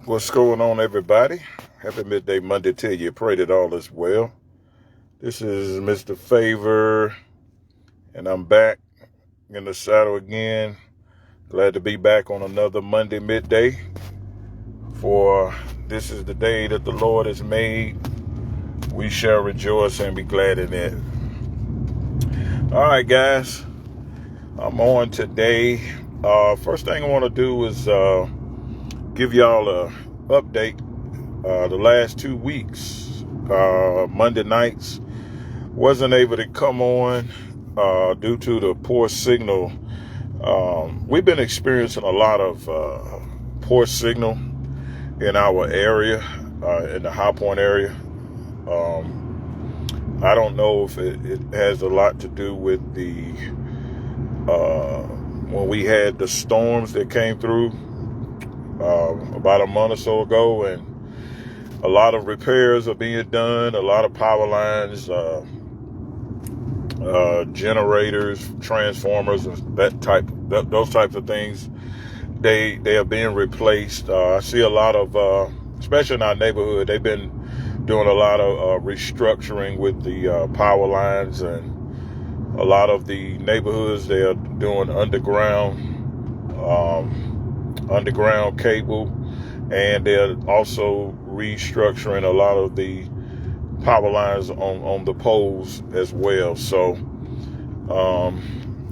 What's going on, everybody? Happy Midday Monday to you. Pray that all is well. This is Mr. Favor, and I'm back in the saddle again. Glad to be back on another Monday midday. For this is the day that the Lord has made. We shall rejoice and be glad in it. All right, guys. I'm on today. First thing I want to do is give y'all a update. The last 2 weeks, Monday nights, wasn't able to come on due to the poor signal. We've been experiencing a lot of poor signal in our area, in the High Point area. I don't know if it has a lot to do with the when we had the storms that came through about a month or so ago, and a lot of repairs are being done. A lot of power lines, generators, transformers, those types of things. They are being replaced. I see a lot of, especially in our neighborhood, they've been doing a lot of restructuring with the power lines, and a lot of the neighborhoods, they are doing underground cable, and they're also restructuring a lot of the power lines on the poles as well. So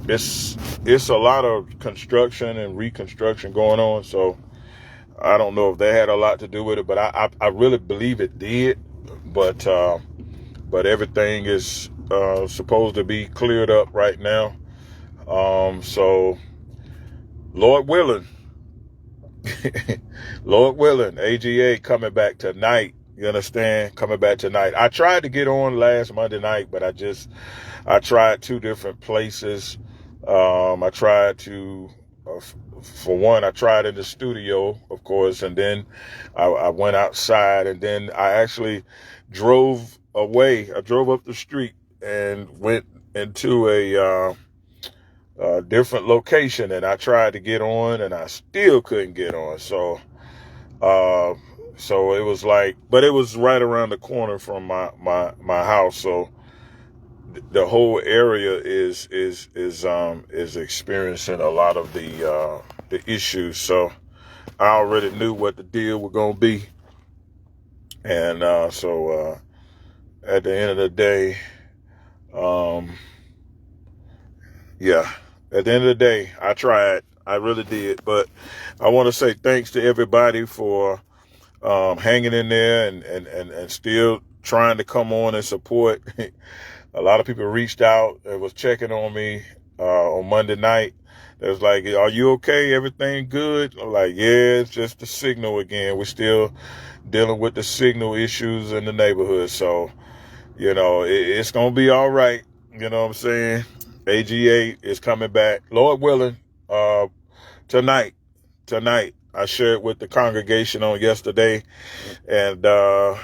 it's a lot of construction and reconstruction going on. So I don't know if they had a lot to do with it, but I really believe it did. But everything is supposed to be cleared up right now. So Lord willing, AGA coming back tonight. You understand? Coming back tonight. I tried to get on last Monday night, but I tried 2 different places. I tried to, for one, I tried in the studio, of course, and then I went outside, and then I actually drove away. I drove up the street and went into a different location, and I tried to get on, and I still couldn't get on. So it was like, but it was right around the corner from my house. So the whole area is experiencing a lot of the issues. So I already knew what the deal was going to be. And so at the end of the day, at the end of the day, I tried. I really did. But I want to say thanks to everybody for hanging in there and still trying to come on and support. A lot of people reached out and was checking on me on Monday night. It was like, are you okay? Everything good? I'm like, yeah, it's just the signal again. We're still dealing with the signal issues in the neighborhood. So, it's going to be all right. You know what I'm saying? AGA is coming back, Lord willing, tonight. I shared with the congregation on yesterday, and a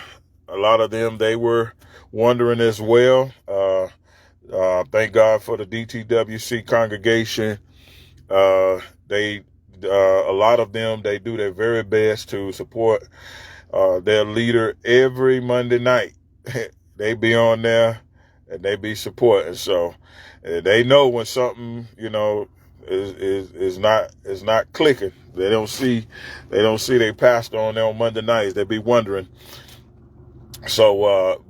lot of them, they were wondering as well. Thank God for the DTWC congregation. A lot of them, they do their very best to support their leader every Monday night. They be on there and they be supporting. So they know when something, is not clicking. They don't see their pastor on there on Monday nights. They be wondering. So,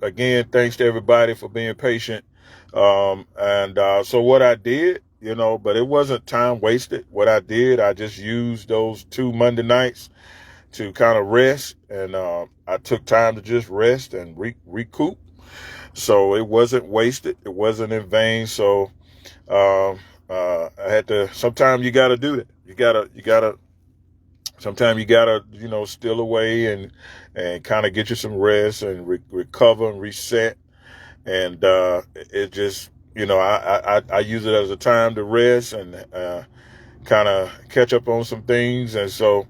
again, thanks to everybody for being patient. So what I did, but it wasn't time wasted. What I did, I just used those 2 Monday nights to kind of rest, and I took time to just rest and recoup. So it wasn't wasted. It wasn't in vain. So I had to. Sometimes you got to do that. You gotta. Sometimes you gotta, steal away and kind of get you some rest and recover and reset. And it just, I use it as a time to rest and kind of catch up on some things. And so,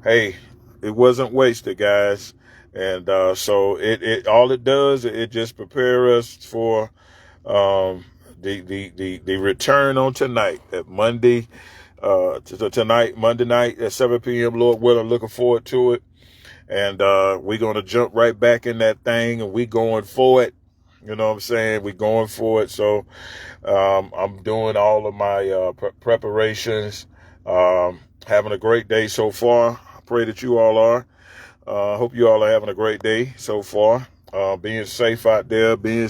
hey, it wasn't wasted, guys. And so it all it does, it just prepare us for the return on tonight, that Monday tonight, Monday night at 7 p.m. Lord willing, looking forward to it. And we're going to jump right back in that thing, and we going for it. You know what I'm saying? We're going for it. So I'm doing all of my preparations. Having a great day so far. I pray that you all are. Hope you all are having a great day so far. Being safe out there, being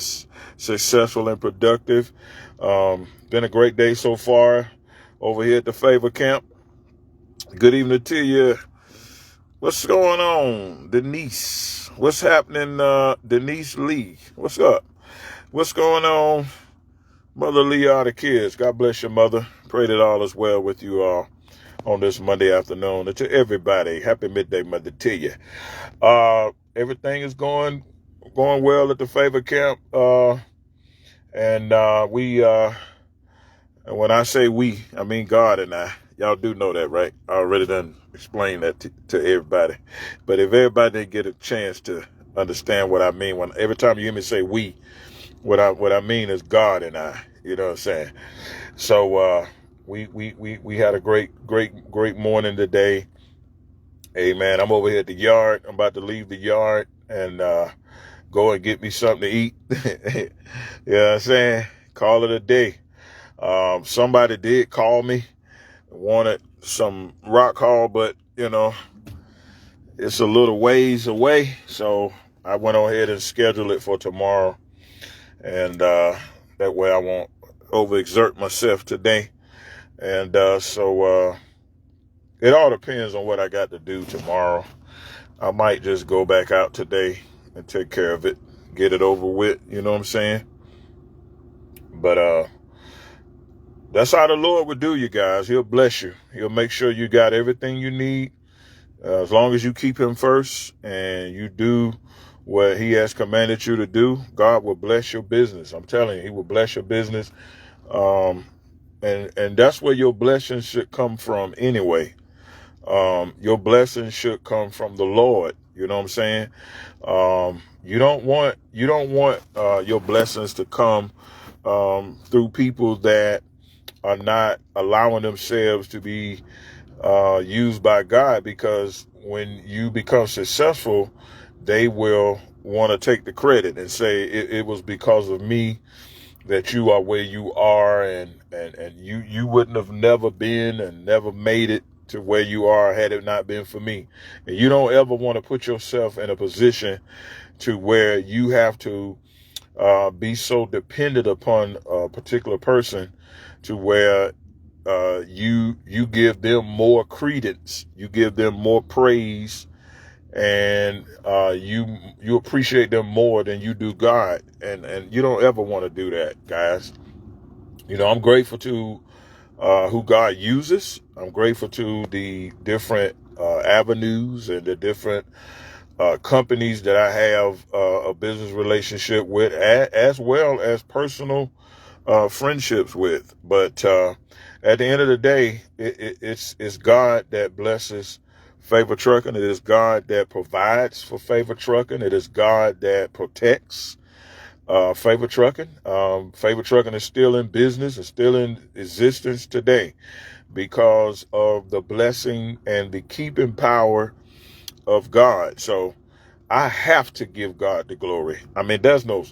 successful and productive. Been a great day so far over here at the Favor Camp. Good evening to you. What's going on, Denise? What's happening, Denise Lee? What's up? What's going on, Mother Leah, the kids? God bless your mother. Pray that all is well with you all on this Monday afternoon. And to everybody, happy midday, Mother, to you. Everything is going well at the Favor Camp. And when I say we, I mean God and I. Y'all do know that, right? I already done explained that to everybody. But if everybody didn't get a chance to understand what I mean, every time you hear me say we, what I mean is God and I. You know what I'm saying? So we had a great morning today. Amen. I'm over here at the yard. I'm about to leave the yard and go and get me something to eat. You know what I'm saying? Call it a day. Somebody did call me, wanted some rock hall, but you know, it's a little ways away. So I went on ahead and scheduled it for tomorrow. And that way I won't overexert myself today. And so it all depends on what I got to do tomorrow. I might just go back out today and take care of it, get it over with. You know what I'm saying? But that's how the Lord would do you guys. He'll bless you. He'll make sure you got everything you need. As long as you keep him first and you do what he has commanded you to do, God will bless your business. I'm telling you, he will bless your business. And that's where your blessings should come from anyway. Your blessings should come from the Lord. You know what I'm saying? You don't want your blessings to come through people that are not allowing themselves to be used by God, because when you become successful, they will want to take the credit and say it was because of me that you are where you are, and you wouldn't have never been and never made it to where you are had it not been for me. And you don't ever want to put yourself in a position to where you have to be so dependent upon a particular person to where you give them more credence, you give them more praise, and you appreciate them more than you do God. And you don't ever want to do that, guys. You know, I'm grateful to who God uses. I'm grateful to the different avenues and the different companies that I have a business relationship with, as well as personal friendships with. But at the end of the day, it's God that blesses Favor Trucking. It is God that provides for Favor Trucking. It is God that protects Favor Trucking. Favor Trucking is still in business, is still in existence today because of the blessing and the keeping power of God. So I have to give God the glory. I mean, there's no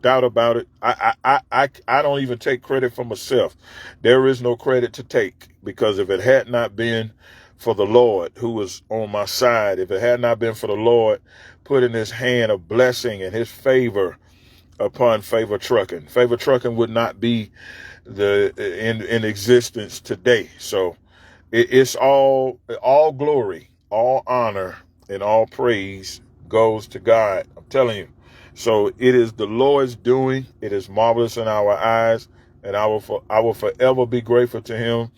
doubt about it. I don't even take credit for myself. There is no credit to take, because if it had not been for the Lord who was on my side, if it had not been for the Lord putting his hand of blessing and his favor upon Favor Trucking would not be in existence today. So it's all glory, all honor, and all praise goes to God. I'm telling you. So it is the Lord's doing. It is marvelous in our eyes, and I will forever be grateful to him.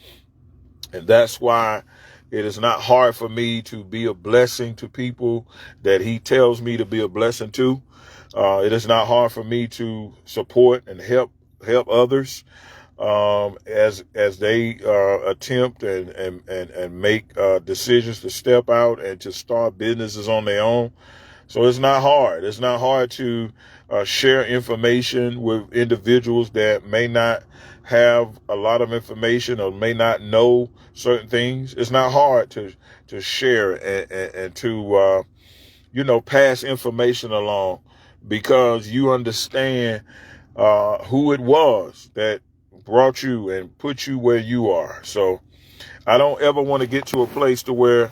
And that's why it is not hard for me to be a blessing to people that he tells me to be a blessing to. It is not hard for me to support and help others as they attempt and make decisions to step out and to start businesses on their own. So it's not hard. It's not hard to share information with individuals that may not have a lot of information or may not know certain things. It's not hard to share and to pass information along, because you understand who it was that brought you and put you where you are. So I don't ever want to get to a place to where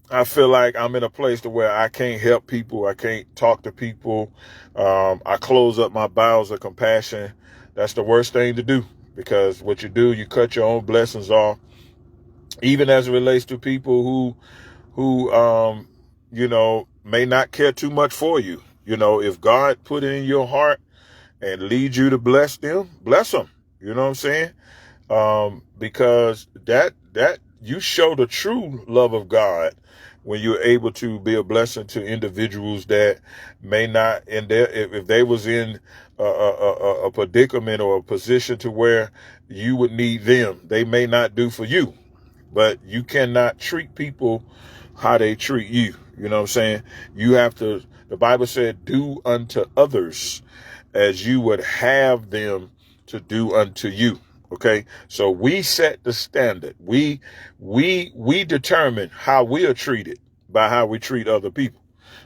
I feel like I'm in a place to where I can't help people. I can't talk to people. I close up my bowels of compassion. That's the worst thing to do, because what you do, you cut your own blessings off, even as it relates to people who may not care too much for you. If God put it in your heart and lead you to bless them, bless them. You know what I'm saying? Because that you show the true love of God when you're able to be a blessing to individuals that may not in their, if they was in a predicament or a position to where you would need them, they may not do for you. But you cannot treat people how they treat you. You know what I'm saying? You have to, the Bible said, do unto others as you would have them to do unto you. Okay. So we set the standard. We determine how we are treated by how we treat other people.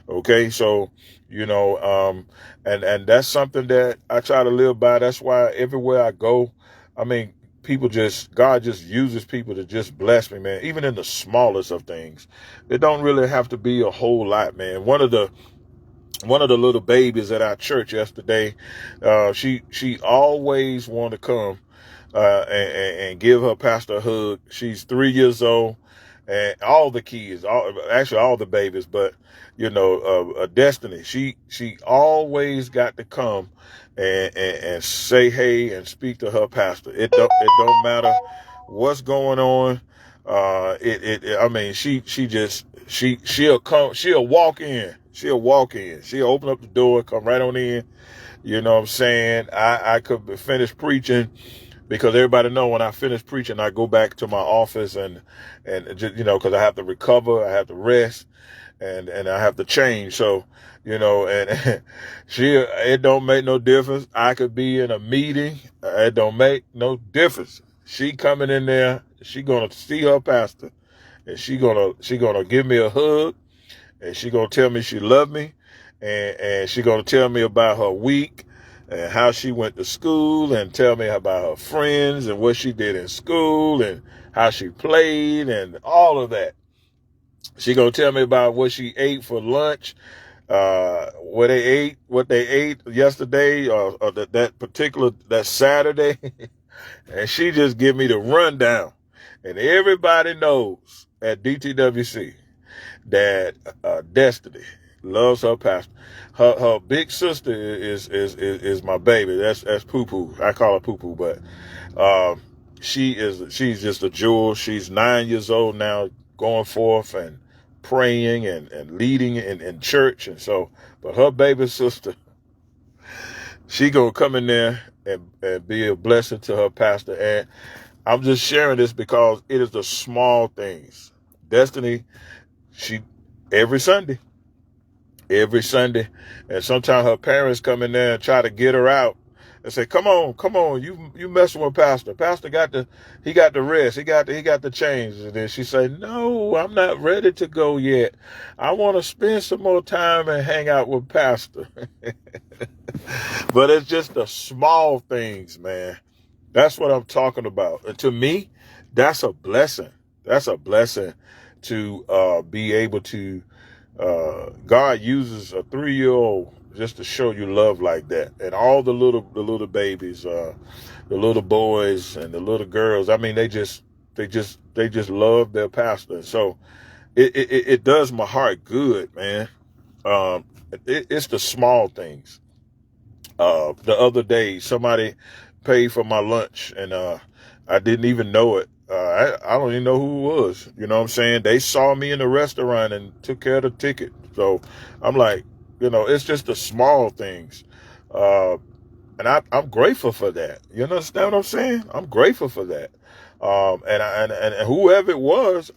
Okay. So, and that's something that I try to live by. That's why everywhere I go, I mean, God just uses people to just bless me, man. Even in the smallest of things, it don't really have to be a whole lot, man. One of the little babies at our church yesterday, she always want to come and give her pastor a hug. She's 3 years old, and all the kids, actually all the babies, but Destiny, she always got to come and say hey and speak to her pastor. It don't matter what's going on. I mean, she'll come, she'll walk in, she'll open up the door, come right on in. You know what I'm saying? I could finish preaching, because everybody know when I finish preaching, I go back to my office and just, because I have to recover, I have to rest, and I have to change. So, and it don't make no difference. I could be in a meeting. It don't make no difference. She coming in there, she gonna see her pastor, and she gonna give me a hug, and she gonna tell me she loved me, and she gonna tell me about her week and how she went to school, and tell me about her friends and what she did in school and how she played and all of that. She gonna tell me about what she ate for lunch, what they ate yesterday, or that Saturday, and she just give me the rundown. And everybody knows at DTWC that Destiny loves her pastor. Her big sister is my baby. That's Poo Poo. I call her Poo Poo, but she's just a jewel. She's 9 years old now, going forth and praying and leading in church. And so, but her baby sister, she gonna come in there and be a blessing to her pastor. And I'm just sharing this because it is the small things. Destiny, she every Sunday, and sometimes her parents come in there and try to get her out and say, come on, you messing with pastor. Pastor got the rest, he got the change. And then she say, no, I'm not ready to go yet. I want to spend some more time and hang out with pastor. But it's just the small things, man. That's what I'm talking about. And to me, that's a blessing. That's a blessing to be able to, God uses a 3-year-old just to show you love like that. And all the little babies, the little boys and the little girls, I mean, they just love their pastor. So it does my heart good, man. It's the small things. The other day, somebody paid for my lunch, and I didn't even know it. I don't even know who it was. You know what I'm saying? They saw me in the restaurant and took care of the ticket. So I'm like, it's just the small things. And I'm grateful for that. You understand what I'm saying? I'm grateful for that. And whoever it was,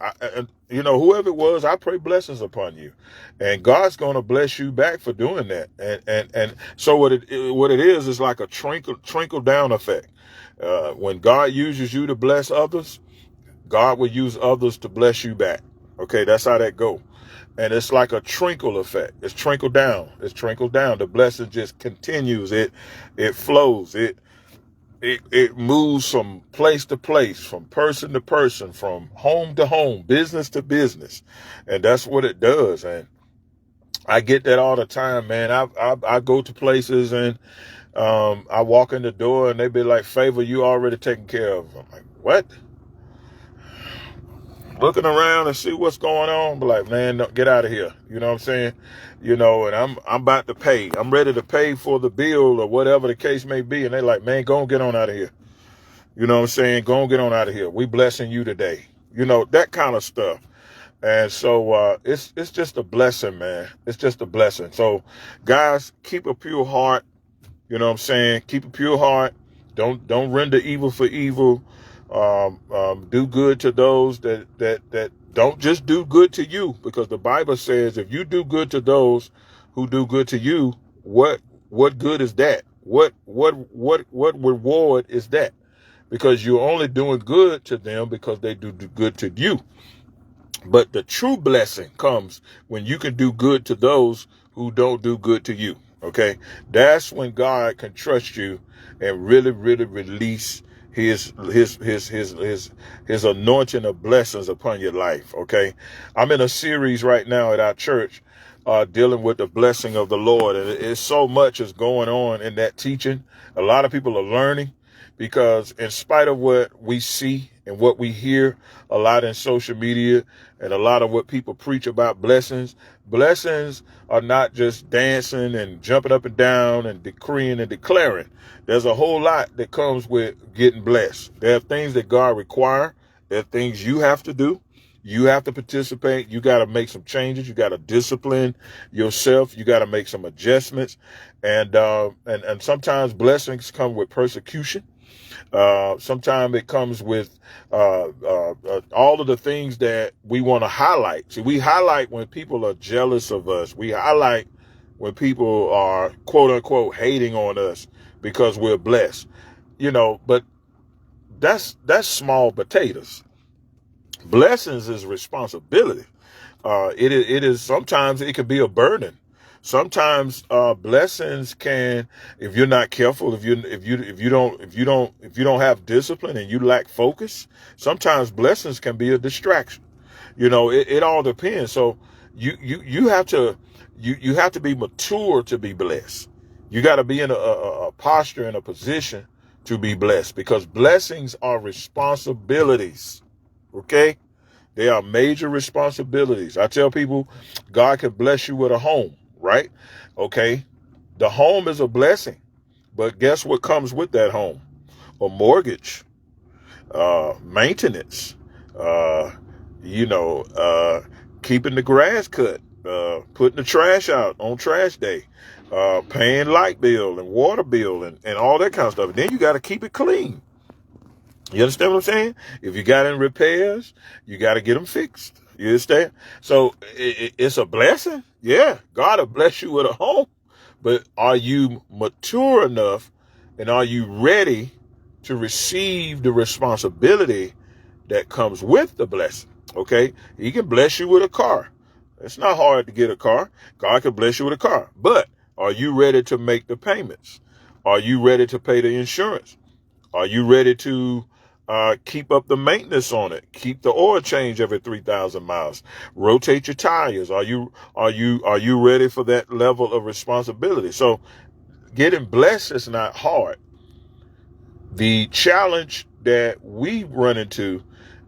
whoever it was, I pray blessings upon you, and God's going to bless you back for doing that. And so what it is like a trickle down effect. When God uses you to bless others, God will use others to bless you back. Okay, that's how that go. And it's like a trickle effect. It's trickle down. It's trickle down. The blessing just continues. It flows. It moves from place to place, from person to person, from home to home, business to business. And that's what it does. And I get that all the time, man. I go to places and I walk in the door and they be like, "Favor, you already taken care of." I'm like, "What?" Looking around and see what's going on, but like, man, no, get out of here. You know what I'm saying? And I'm about to pay. I'm ready to pay for the bill or whatever the case may be. And they like, "Man, go and get on out of here." You know what I'm saying? Go and get on out of here. We blessing you today. That kind of stuff. And so it's just a blessing, man. It's just a blessing. So guys, keep a pure heart. You know what I'm saying? Keep a pure heart. Don't render evil for evil. Do good to those that don't just do good to you, because the Bible says if you do good to those who do good to you, what good is that? What reward is that? Because you're only doing good to them because they do good to you. But the true blessing comes when you can do good to those who don't do good to you. Okay, that's when God can trust you and really, really release his anointing of blessings upon your life. Okay, I'm in a series right now at our church dealing with the blessing of the Lord, and it's so much is going on in that teaching. A lot of people are learning, because in spite of what we see and what we hear a lot in social media and a lot of what people preach about blessings are not just dancing and jumping up and down and decreeing and declaring. There's a whole lot that comes with getting blessed. There are things that God requires. There are things you have to do. You have to participate. You got to make some changes. You got to discipline yourself. You got to make some adjustments. And sometimes blessings come with persecution. Sometimes it comes with all of the things that we want to highlight. See, we highlight when people are jealous of us. We highlight when people are, quote unquote, hating on us because we're blessed. But that's small potatoes. Blessings is responsibility. It is sometimes it can be a burden. Sometimes blessings can, if you're not careful, if you don't have discipline and you lack focus, sometimes blessings can be a distraction. It all depends. So you have to be mature to be blessed. You got to be in a posture and a position to be blessed, because blessings are responsibilities. Okay? They are major responsibilities. I tell people, God can bless you with a home, right? Okay. The home is a blessing, but guess what comes with that home? A mortgage, maintenance, keeping the grass cut, putting the trash out on trash day, paying light bill and water bill and all that kind of stuff. And then you got to keep it clean. You understand what I'm saying? If you got any repairs, you got to get them fixed. You understand? So it's a blessing. Yeah, God will bless you with a home. But are you mature enough, and are you ready to receive the responsibility that comes with the blessing? Okay? He can bless you with a car. It's not hard to get a car. God can bless you with a car. But are you ready to make the payments? Are you ready to pay the insurance? Are you ready to keep up the maintenance on it? Keep the oil change every 3,000 miles. Rotate your tires. Are you ready for that level of responsibility? So getting blessed is not hard. The challenge that we run into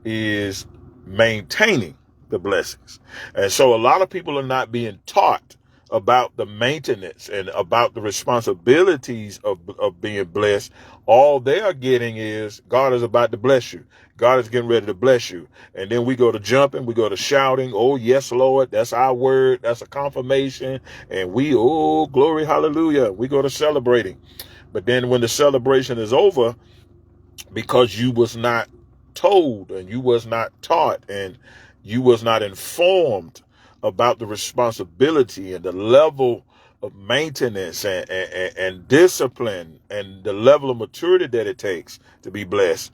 is maintaining the blessings. And so a lot of people are not being taught about the maintenance and about the responsibilities of being blessed. All they are getting is God is about to bless you. God is getting ready to bless you. And then we go to jumping, we go to shouting. Oh, yes, Lord. That's our word. That's a confirmation. And oh, glory, hallelujah. We go to celebrating. But then when the celebration is over, because you was not told and you was not taught and you was not informed about the responsibility and the level of maintenance and discipline and the level of maturity that it takes to be blessed,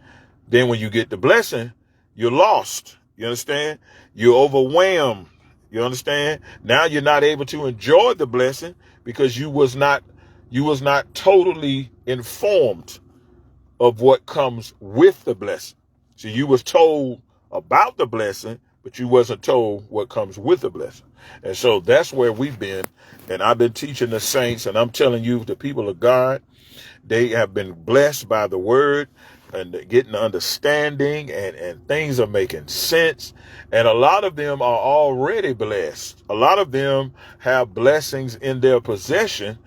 then when you get the blessing, you're lost. You understand? You're overwhelmed. You understand? Now you're not able to enjoy the blessing because you was not totally informed of what comes with the blessing. So you was told about the blessing, but you wasn't told what comes with the blessing. And so that's where we've been. And I've been teaching the saints, and I'm telling you, the people of God, they have been blessed by the word and getting understanding, and things are making sense. And a lot of them are already blessed. A lot of them have blessings in their possession,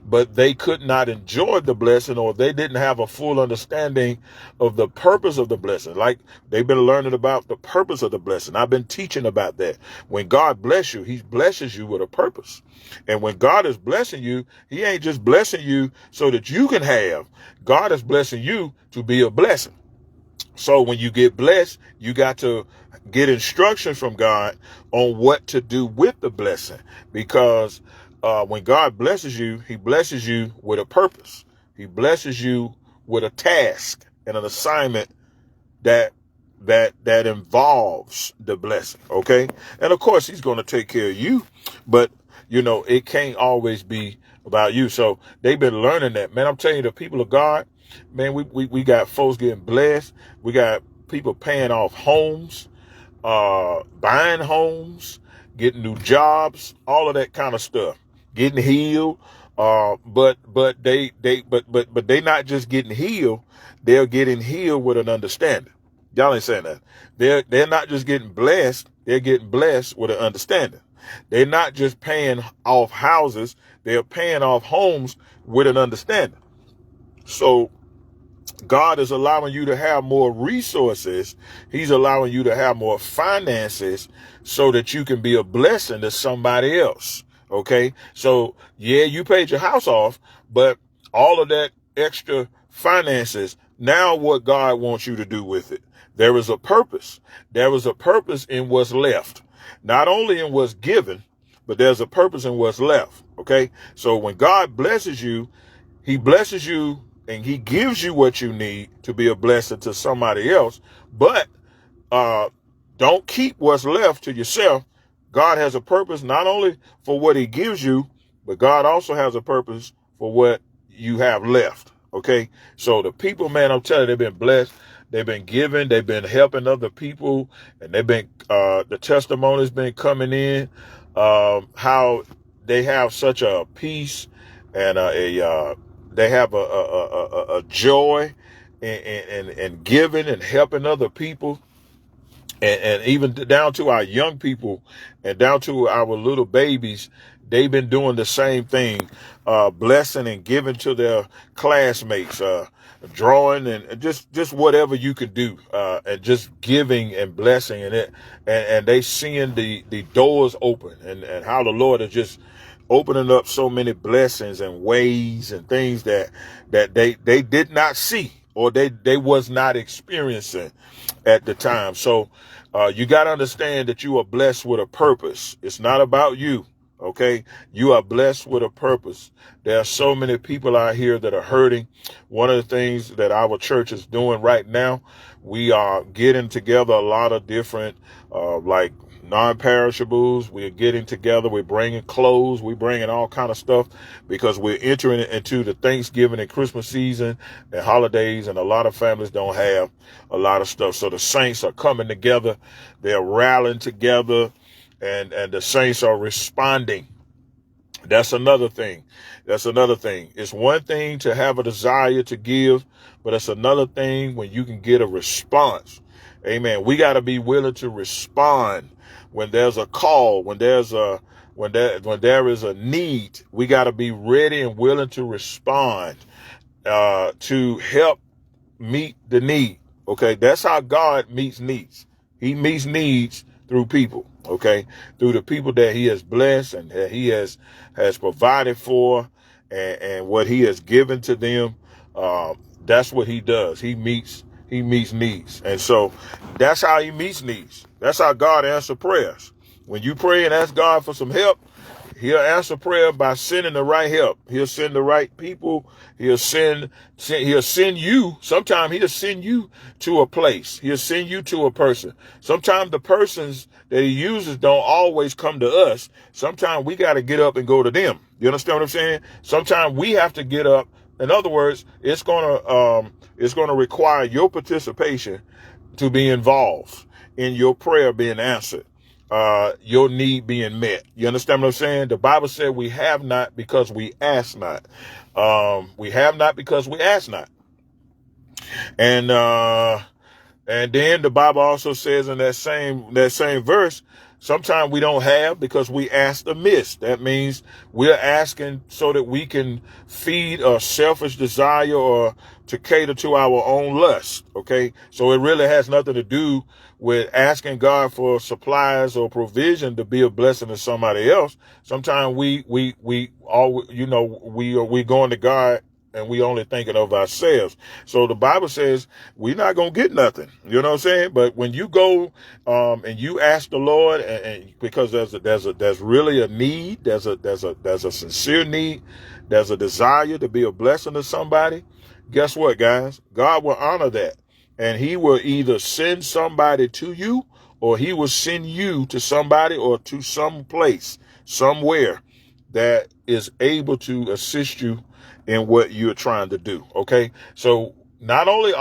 but they could not enjoy the blessing, or they didn't have a full understanding of the purpose of the blessing. Like, they've been learning about the purpose of the blessing. I've been teaching about that. When God bless you, he blesses you with a purpose. And when God is blessing you, he ain't just blessing you so that you can have. God is blessing you to be a blessing. So when you get blessed, you got to get instructions from God on what to do with the blessing. Because when God blesses you, he blesses you with a purpose. He blesses you with a task and an assignment that involves the blessing. Okay. And of course, he's going to take care of you, but it can't always be about you. So they've been learning that, man. I'm telling you, the people of God, man, we got folks getting blessed. We got people paying off homes, buying homes, getting new jobs, all of that kind of stuff, getting healed. But they not just getting healed. They're getting healed with an understanding. Y'all ain't saying that. They're not just getting blessed. They're getting blessed with an understanding. They're not just paying off houses. They're paying off homes with an understanding. So God is allowing you to have more resources. He's allowing you to have more finances so that you can be a blessing to somebody else. Okay. So yeah, you paid your house off, but all of that extra finances, now what God wants you to do with it. There is a purpose. There is a purpose in what's left, not only in what's given, but there's a purpose in what's left. Okay. So when God blesses you, he blesses you and he gives you what you need to be a blessing to somebody else. But don't keep what's left to yourself. God has a purpose not only for what he gives you, but God also has a purpose for what you have left. Okay. So the people, man, I'm telling you, they've been blessed. They've been giving. They've been helping other people. And they've been, the testimony's been coming in, how they have such a peace and they have a joy in giving and helping other people. And even down to our young people and down to our little babies, they've been doing the same thing, blessing and giving to their classmates, drawing and just whatever you could do, and just giving and blessing and they seeing the doors open and how the Lord is just opening up so many blessings and ways and things that they did not see or they was not experiencing at the time. So you got to understand that you are blessed with a purpose. It's not about you. Okay. You are blessed with a purpose. There are so many people out here that are hurting. One of the things that our church is doing right now, we are getting together a lot of different, like non-perishables. We're getting together. We're bringing clothes. We're bringing all kind of stuff because we're entering into the Thanksgiving and Christmas season and holidays. And a lot of families don't have a lot of stuff. So the saints are coming together. They're rallying together and the saints are responding. That's another thing. It's one thing to have a desire to give, but it's another thing when you can get a response. Amen. We got to be willing to respond when there's a call, when there is a need. We got to be ready and willing to respond to help meet the need. Okay, that's how God meets needs. He meets needs through people. Okay, through the people that he has blessed and that he has provided for, and what he has given to them. That's what he does. He meets he meets needs. And so that's how he meets needs. That's how God answers prayers. When you pray and ask God for some help, he'll answer prayer by sending the right help. He'll send the right people. He'll send you. Sometimes he'll send you to a place. He'll send you to a person. Sometimes the persons that he uses don't always come to us. Sometimes we got to get up and go to them. You understand what I'm saying? Sometimes we have to get up. In other words, it's gonna require your participation to be involved in your prayer being answered, your need being met. You understand what I'm saying? The Bible said we have not because we ask not. We have not because we ask not. And then the Bible also says in that same verse, sometimes we don't have because we ask amiss. That means we're asking so that we can feed a selfish desire or to cater to our own lust. Okay. So it really has nothing to do with asking God for supplies or provision to be a blessing to somebody else. Sometimes we going to God and we only thinking of ourselves. So the Bible says we're not going to get nothing. You know what I'm saying? But when you go and you ask the Lord, and because there's really a need, there's a sincere need, there's a desire to be a blessing to somebody. Guess what, guys? God will honor that. And he will either send somebody to you, or he will send you to somebody or to some place, somewhere that is able to assist you in what you're trying to do. Okay. So not only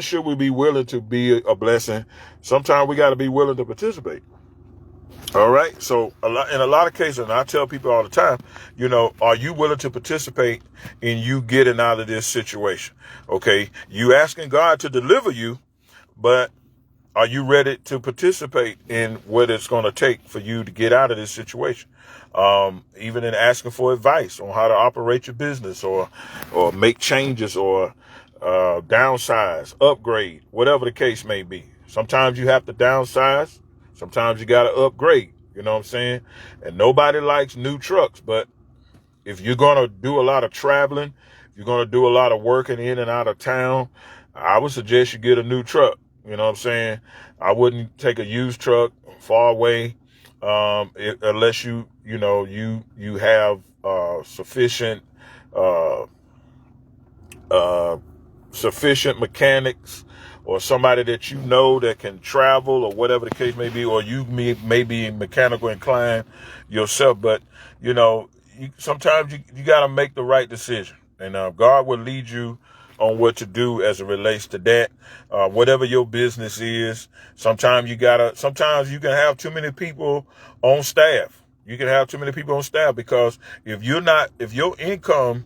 should we be willing to be a blessing, sometimes we got to be willing to participate. All right. So in a lot of cases, and I tell people all the time, are you willing to participate in you getting out of this situation? Okay. You asking God to deliver you, but are you ready to participate in what it's going to take for you to get out of this situation? Even in asking for advice on how to operate your business or make changes or downsize, upgrade, whatever the case may be. Sometimes you have to downsize. Sometimes you got to upgrade. You know what I'm saying? And nobody likes new trucks. But if you're going to do a lot of traveling, if you're going to do a lot of working in and out of town, I would suggest you get a new truck. You know what I'm saying? I wouldn't take a used truck far away, unless you have sufficient mechanics or somebody that you know that can travel or whatever the case may be, or you may be mechanical inclined yourself. But sometimes you got to make the right decision, and God will lead you on what to do as it relates to that. Whatever your business is, sometimes you can have too many people on staff. You can have too many people on staff because if your income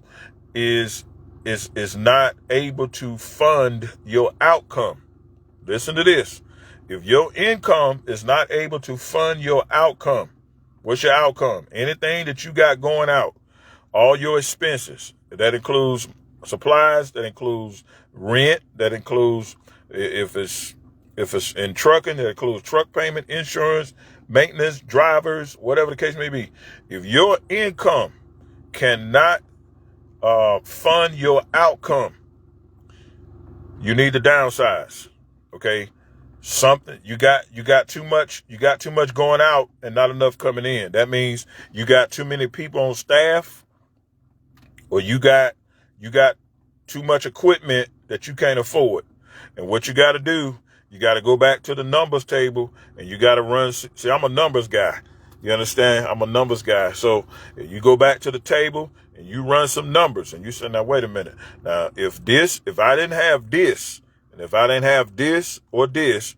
is not able to fund your outcome. Listen to this. If your income is not able to fund your outcome, what's your outcome? Anything that you got going out, all your expenses, that includes supplies, that includes rent, that includes, if it's in trucking, that includes truck payment, insurance, maintenance, drivers, whatever the case may be. If your income cannot fund your outcome, you need to downsize. Okay. You got too much going out and not enough coming in. That means you got too many people on staff, or you got too much equipment that you can't afford. And what you got to do, you got to go back to the numbers table and you got to run. See, I'm a numbers guy. You understand? I'm a numbers guy. So you go back to the table and you run some numbers and you say, now, wait a minute. Now, if I didn't have this, and if I didn't have this or this,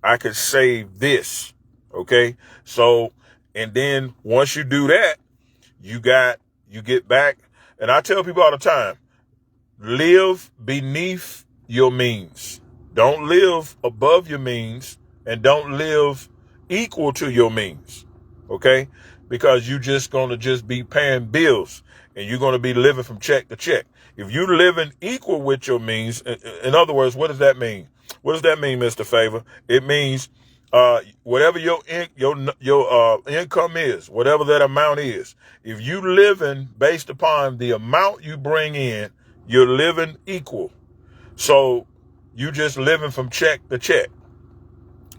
I could save this. Okay. So, and then once you do that, you get back. And I tell people all the time, live beneath your means. Don't live above your means, and don't live equal to your means. Okay? Because you're just going to be paying bills, and you're going to be living from check to check. If you're living equal with your means, in other words, what does that mean? What does that mean, Mr. Favor? It means whatever your income is, whatever that amount is, if you living based upon the amount you bring in, you're living equal. So you just living from check to check.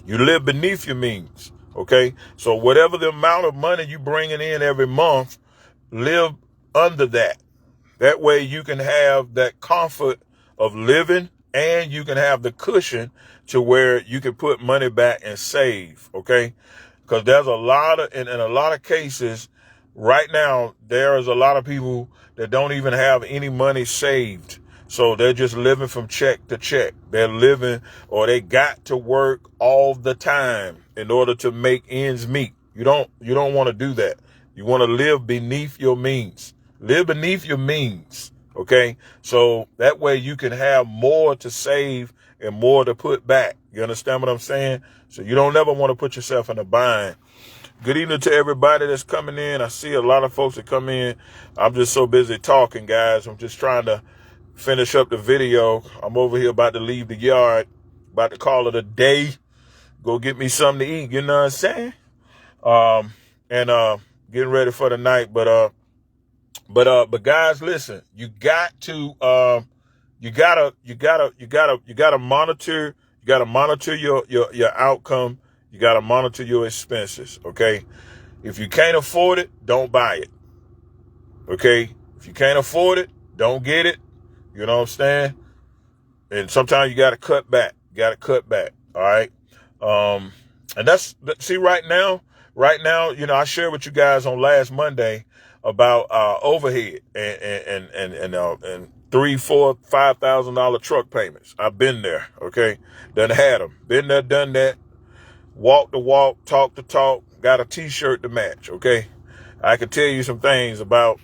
You live beneath your means. Okay. So whatever the amount of money you bringing in every month, live under that. That way you can have that comfort of living, and you can have the cushion to where you can put money back and save. Okay. Because there's a lot of, in a lot of cases right now, there is a lot of people that don't even have any money saved. So they're just living from check to check. They're living, or they got to work all the time in order to make ends meet. You don't want to do that. You want to live beneath your means. Live beneath your means. Okay. So that way you can have more to save and more to put back. You understand what I'm saying? So you don't ever want to put yourself in a bind. Good evening to everybody that's coming in. I see a lot of folks that come in. I'm just so busy talking, guys. I'm just trying to finish up the video. I'm over here about to leave the yard, about to call it a day. Go get me something to eat. You know what I'm saying? And getting ready for the night. But guys, listen. You gotta monitor. You gotta monitor your outcome. You gotta monitor your expenses. Okay. If you can't afford it, don't buy it. Okay. If you can't afford it, don't get it. You know what I'm saying? And sometimes you got to cut back. All right. And see, right now, you know, I shared with you guys on last Monday about, overhead and $3,000, $4,000, $5,000 truck payments. I've been there. Okay. Done had them. Been there, done that. Walk the walk, talk the talk, got a t-shirt to match. Okay. I can tell you some things about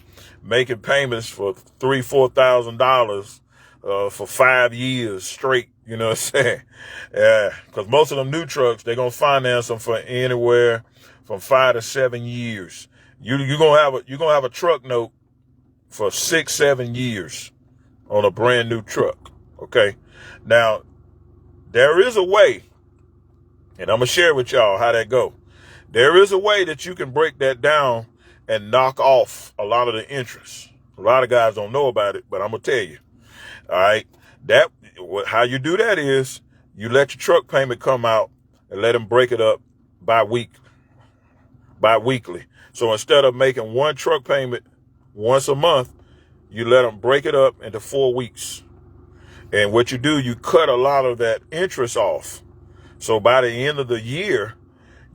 making payments for $3,000, $4,000 for 5 years straight. You know what I'm saying? Yeah, because most of them new trucks, they're gonna finance them for anywhere from 5 to 7 years. You're gonna have a truck note for 6, 7 years on a brand new truck. Okay. Now there is a way, and I'm gonna share with y'all how that go. There is a way that you can break that down and knock off a lot of the interest. A lot of guys don't know about it, but I'm going to tell you. All right. How you do that is you let your truck payment come out and let them break it up bi-weekly. So instead of making one truck payment once a month, you let them break it up into 4 weeks. And what you do, you cut a lot of that interest off. So by the end of the year,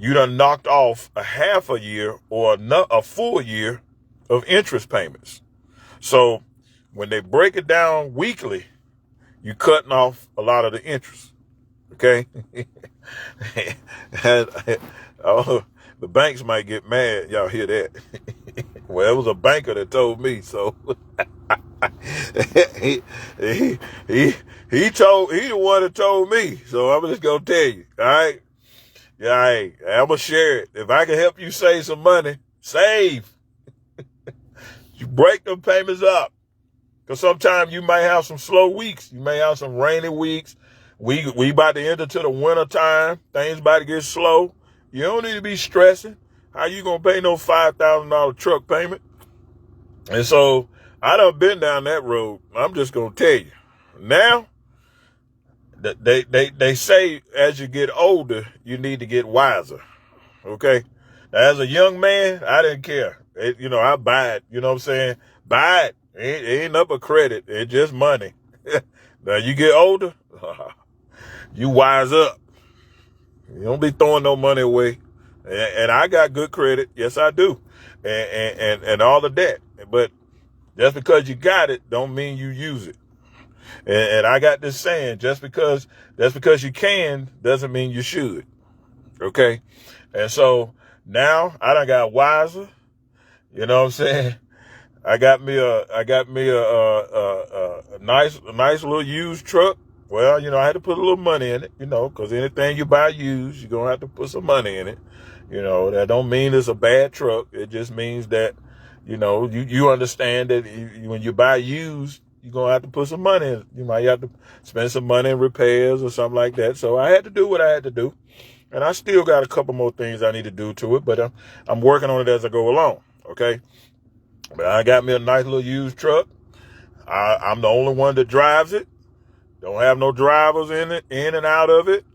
you done knocked off a half a year or a full year of interest payments. So when they break it down weekly, you cutting off a lot of the interest. Okay. Oh, the banks might get mad. Y'all hear that? Well, it was a banker that told me. So he the one that told me. So I'm just going to tell you. All right. Yeah, I'm going to share it. If I can help you save some money, save. You break them payments up. Because sometimes you might have some slow weeks. You may have some rainy weeks. We about to enter to the winter time. Things about to get slow. You don't need to be stressing. How you going to pay no $5,000 truck payment? And so I done been down that road. I'm just going to tell you. Now, They say as you get older, you need to get wiser. Okay. Now, as a young man, I didn't care. I buy it. You know what I'm saying? Buy it. It ain't up a credit. It's just money. Now you get older, you wise up. You don't be throwing no money away. And I got good credit. Yes, I do. And all of that. But just because you got it don't mean you use it. And I got this saying, just because you can doesn't mean you should. Okay. And so now I done got wiser. You know what I'm saying? I got me a nice little used truck. Well, I had to put a little money in it, cause anything you buy used, you're going to have to put some money in it. That don't mean it's a bad truck. It just means that, you understand that when you buy used, you're going to have to put some money in it. You might have to spend some money in repairs or something like that. So I had to do what I had to do. And I still got a couple more things I need to do to it, but I'm working on it as I go along. Okay. But I got me a nice little used truck. I'm the only one that drives it. Don't have no drivers in it, in and out of it,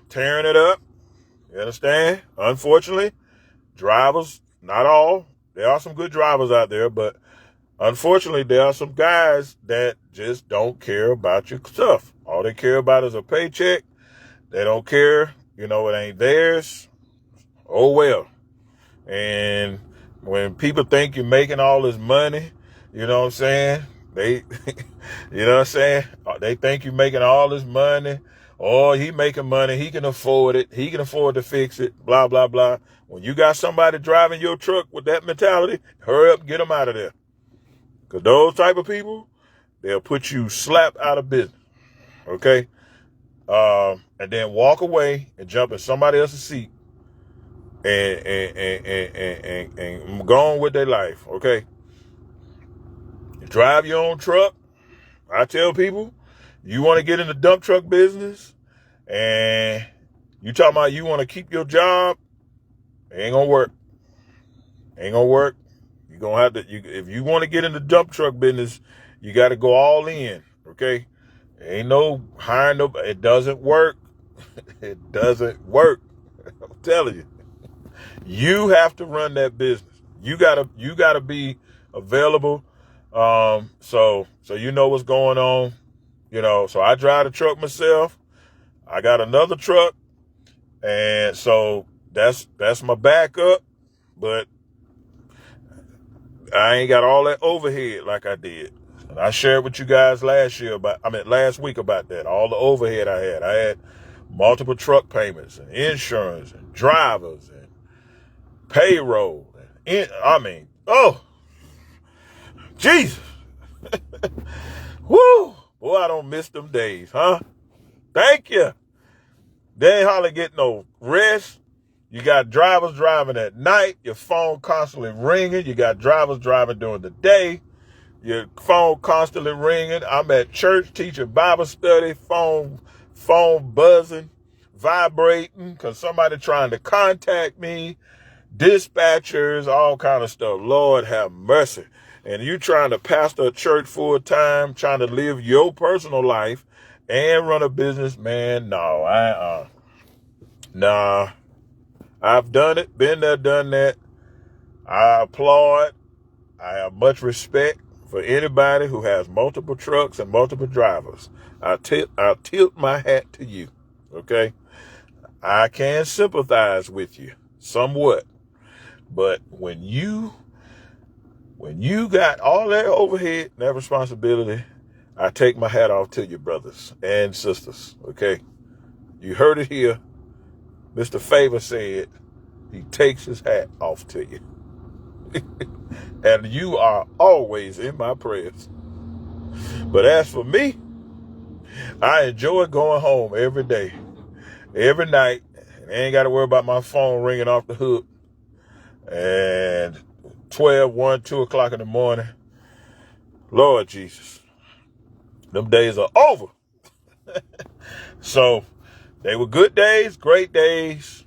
tearing it up. You understand? Unfortunately, drivers, not all. There are some good drivers out there, but unfortunately, there are some guys that just don't care about your stuff. All they care about is a paycheck. They don't care. It ain't theirs. Oh, well. And when people think you're making all this money, you know what I'm saying? They, you know what I'm saying? They think you're making all this money. Oh, he making money. He can afford it. He can afford to fix it. Blah, blah, blah. When you got somebody driving your truck with that mentality, hurry up and get them out of there. Because those type of people, they'll put you slap out of business. Okay? And then walk away and jump in somebody else's seat and go on with their life. Okay? You drive your own truck. I tell people, you want to get in the dump truck business and you talking about you want to keep your job, it ain't gonna work. Ain't gonna work. You're gonna have to, if you want to get in the dump truck business, you got to go all in. Okay? Ain't no hiring nobody. It doesn't work. It doesn't work. I'm telling you. You have to run that business. You gotta be available. So you know what's going on. So I drive the truck myself. I got another truck, and so that's my backup. But I ain't got all that overhead like I did. And I shared with you guys last week about that. All the overhead I had. I had multiple truck payments and insurance and drivers and payroll. Jesus. Woo. Boy, I don't miss them days, huh? Thank you. They ain't hardly get no rest. You got drivers driving at night. Your phone constantly ringing. You got drivers driving during the day. Your phone constantly ringing. I'm at church teaching Bible study. Phone buzzing, vibrating because somebody trying to contact me. Dispatchers, all kind of stuff. Lord have mercy. And you trying to pastor a church full time, trying to live your personal life and run a business, man. No, nah. I've done it, been there, done that. I applaud. I have much respect for anybody who has multiple trucks and multiple drivers. I'll tilt my hat to you. Okay? I can sympathize with you somewhat. But when you got all that overhead, that responsibility, I take my hat off to you, brothers and sisters. Okay? You heard it here. Mr. Favor said he takes his hat off to you. And you are always in my prayers. But as for me, I enjoy going home every day, every night. I ain't got to worry about my phone ringing off the hook. And 12, 1, 2 o'clock in the morning. Lord Jesus. Them days are over. So they were good days, great days.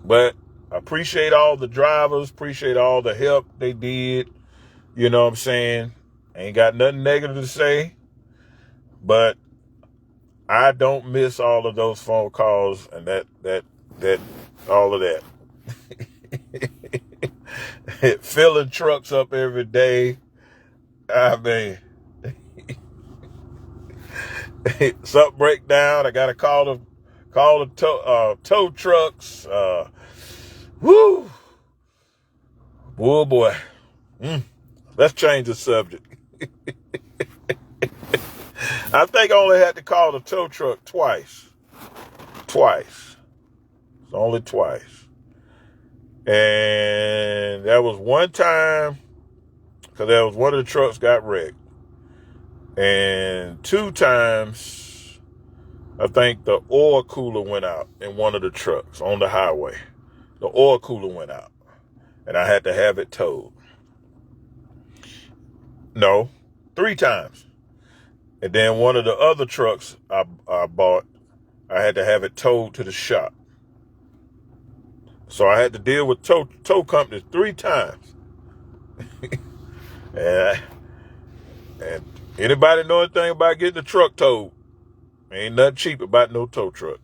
But I appreciate all the drivers, appreciate all the help they did. You know what I'm saying? Ain't got nothing negative to say. But I don't miss all of those phone calls and that all of that. Filling trucks up every day. I mean, something break down. I gotta call the tow trucks. Woo, boy. Let's change the subject. I think I only had to call the tow truck twice. It's only twice. And that was one time because that was one of the trucks got wrecked. And 2 times, I think the oil cooler went out in one of the trucks on the highway. The oil cooler went out. And I had to have it towed. No, 3 times. And then one of the other trucks I bought, I had to have it towed to the shop. So I had to deal with tow companies 3 times. And anybody know anything about getting the truck towed? Ain't nothing cheap about no tow truck.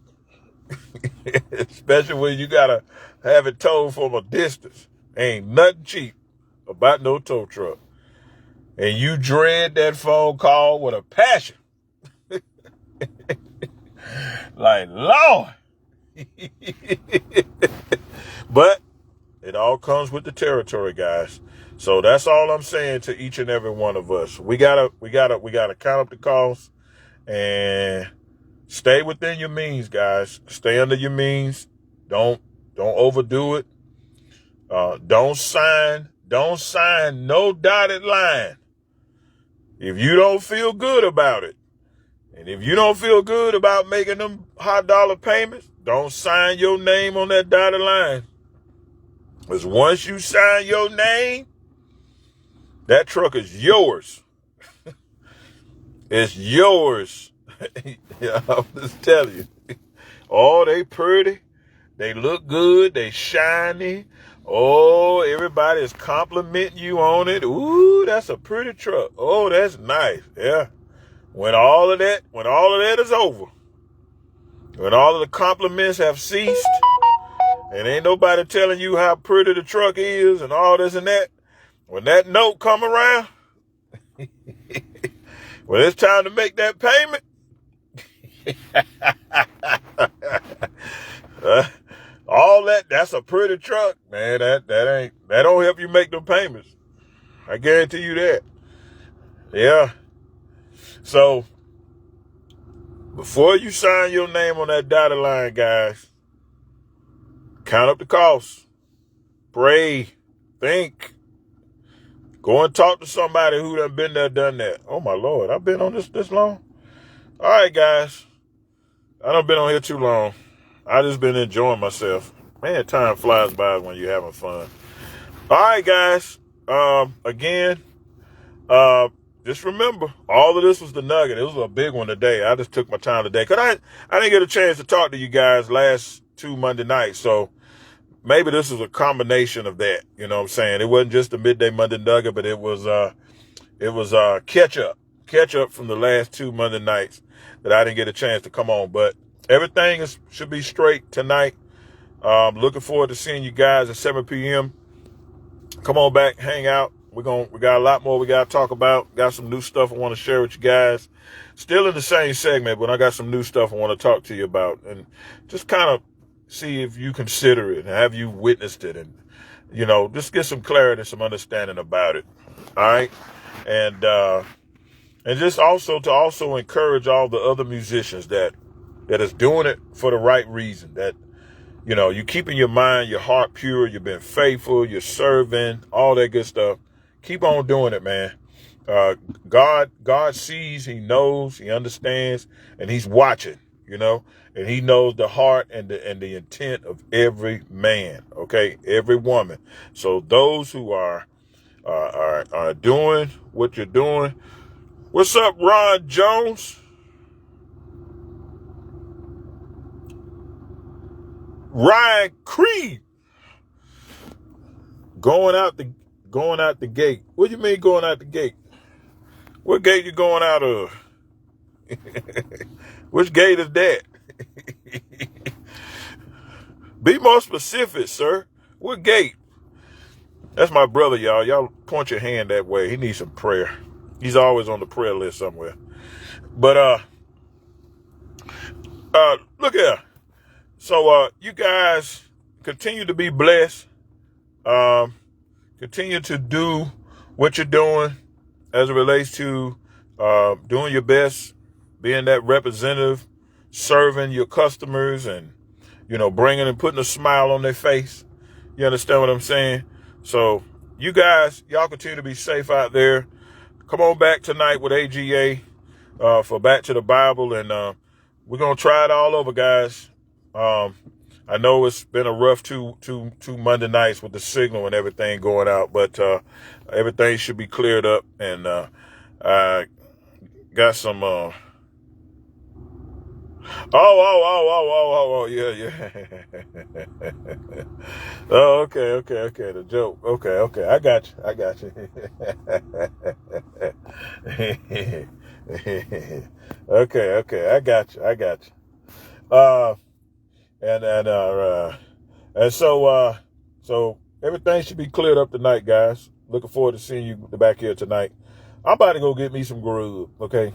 Especially when you gotta have it towed from a distance. Ain't nothing cheap about no tow truck. And you dread that phone call with a passion. Like, Lord. But it all comes with the territory, guys. So that's all I'm saying to each and every one of us. We gotta count up the costs and stay within your means, guys. Stay under your means. Don't overdo it. Don't sign no dotted line if you don't feel good about it. And if you don't feel good about making them high dollar payments, don't sign your name on that dotted line. Because once you sign your name, that truck is yours. It's yours. Yeah, I'm just telling you. Oh, they pretty. They look good. They shiny. Oh, everybody is complimenting you on it. Ooh, that's a pretty truck. Oh, that's nice. Yeah. When all of that is over, when all of the compliments have ceased, and ain't nobody telling you how pretty the truck is and all this and that, when that note come around, when it's time to make that payment, all that's a pretty truck, man. That don't help you make the payments. I guarantee you that. Yeah. So before you sign your name on that dotted line, guys, count up the costs. Pray. Think. Go and talk to somebody who done been there, done that. Oh my Lord, I've been on this long. All right, guys. I done been on here too long. I just been enjoying myself. Man, time flies by when you're having fun. All right, guys. Again, just remember, all of this was the Nugget. It was a big one today. I just took my time today because I didn't get a chance to talk to you guys last 2 Monday nights. So maybe this was a combination of that. You know what I'm saying? It wasn't just the Midday Monday Nugget, but it was catch up from the last 2 Monday nights that I didn't get a chance to come on. But everything should be straight tonight. Looking forward to seeing you guys at 7 p.m. Come on back, hang out. We got a lot more we got to talk about. Got some new stuff I want to share with you guys. Still in the same segment, but I got some new stuff I want to talk to you about, and just kind of see if you consider it and have you witnessed it, and just get some clarity, some understanding about it. All right, and just also encourage all the other musicians that is doing it for the right reason. That you're keeping your mind, your heart pure. You've been faithful. You're serving, all that good stuff. Keep on doing it, man. God sees, he knows, he understands, and he's watching, and he knows the heart and the intent of every man. Okay. Every woman. So those who are doing what you're doing. What's up, Ron Jones? Ryan Creed. Going out the gate. What do you mean going out the gate? What gate you going out of? Which gate is that? Be more specific, sir. What gate? That's my brother, y'all. Y'all point your hand that way. He needs some prayer. He's always on the prayer list somewhere. But look here. So you guys continue to be blessed. Continue to do what you're doing as it relates to doing your best, being that representative, serving your customers, and bringing and putting a smile on their face. You understand what I'm saying? So you guys, y'all continue to be safe out there. Come on back tonight with AGA for Back to the Bible, and we're gonna try it all over, guys. I know it's been a rough two Monday nights with the signal and everything going out, but everything should be cleared up, and I got some. Yeah. Oh, okay. The joke. Okay. I got you. Okay, I got you. Uh, and so everything should be cleared up tonight, guys. Looking forward to seeing you back here tonight. I'm about to go get me some grub, okay?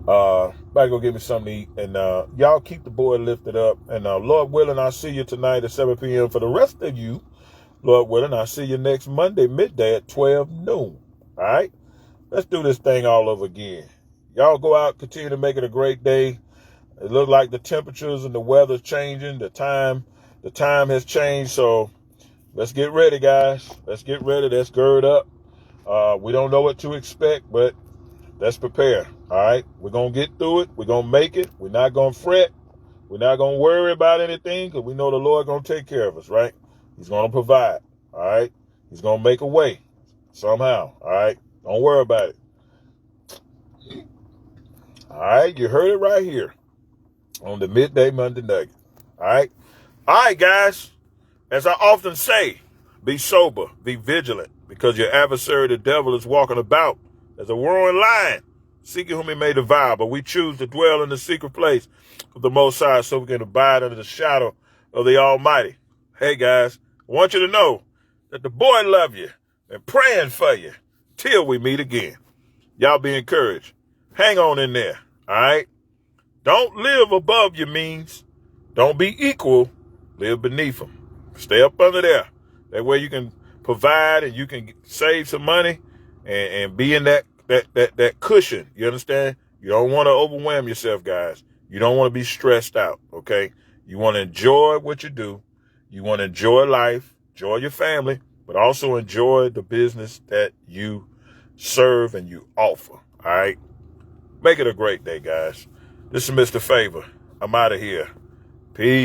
About to go get me something to eat. And y'all keep the boy lifted up. And Lord willing, I'll see you tonight at 7 p.m. For the rest of you, Lord willing, I'll see you next Monday, midday at 12 noon. All right? Let's do this thing all over again. Y'all go out, continue to make it a great day. It looks like the temperatures and the weather's changing. The time has changed. So let's get ready, guys. Let's get ready. Let's gird up. We don't know what to expect, but let's prepare. All right. We're going to get through it. We're going to make it. We're not going to fret. We're not going to worry about anything because we know the Lord going to take care of us, right? He's going to provide. All right. He's going to make a way somehow. All right. Don't worry about it. All right. You heard it right here on the Midday Monday Nugget. All right. All right, guys. As I often say, be sober, be vigilant, because your adversary, the devil, is walking about as a roaring lion, seeking whom he may devour. But we choose to dwell in the secret place of the Most High so we can abide under the shadow of the Almighty. Hey, guys, I want you to know that the boy love you and praying for you till we meet again. Y'all be encouraged. Hang on in there, all right? Don't live above your means. Don't be equal. Live beneath them. Stay up under there. That way you can provide and you can save some money and be in that cushion. You understand? You don't want to overwhelm yourself, guys. You don't want to be stressed out, okay? You want to enjoy what you do. You want to enjoy life, enjoy your family, but also enjoy the business that you serve and you offer, all right? Make it a great day, guys. This is Mr. Favor. I'm out of here. Peace.